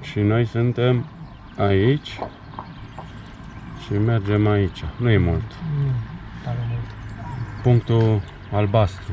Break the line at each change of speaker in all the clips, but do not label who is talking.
Și noi suntem aici și mergem aici. Nu e mult.
Nu, tare mult.
Punctul albastru.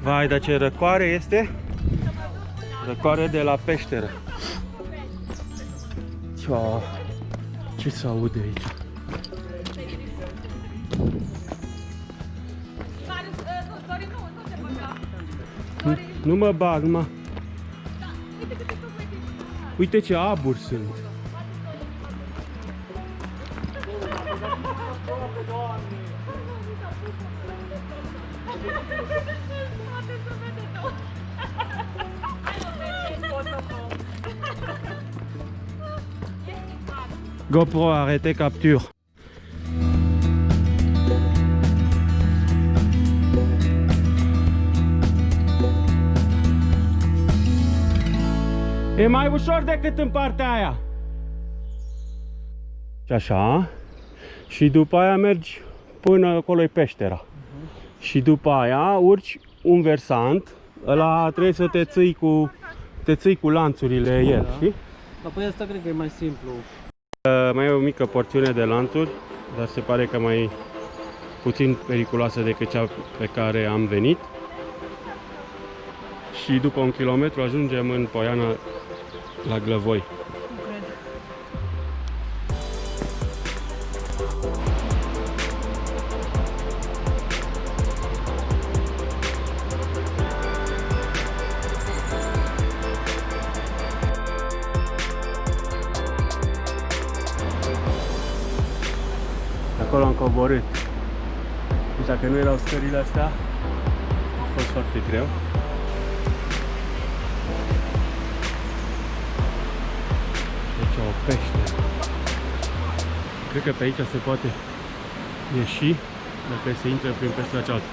Vai, dar ce răcoare este? Răcoare de la peșteră. Ce se aude aici? Nu mă bag, mă. Uite ce aburi sunt. GoPro, arrêtez capture. E mai ușor decât în partea aia. Și așa. Și după aia mergi până acolo e peștera. Și după aia urci un versant. Ăla trebuie să te ții cu lanțurile el, știi?
Apoi asta cred că e mai simplu.
Mai e o mică porțiune de lanțuri, dar se pare că mai puțin periculoasă decât cea pe care am venit. Și după 1 kilometru ajungem în Poiana la Glăvoi. Acolo am coborât. Deci dacă nu erau scările astea, a fost foarte greu. Deci o pește. Cred că pe aici se poate ieși dacă se intră prin peștera cealaltă.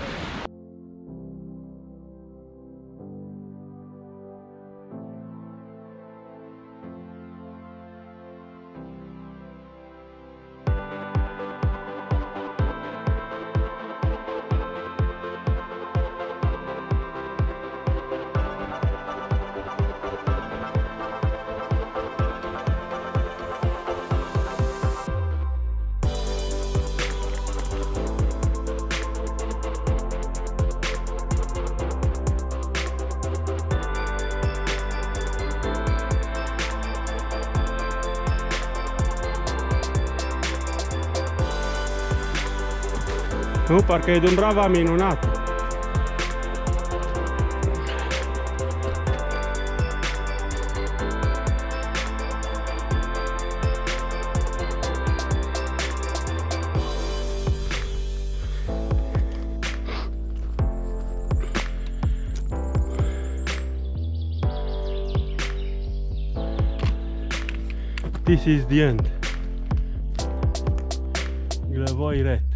Nu, parcă e Dumbrava minunat. This is the end. Glăvoi Ret.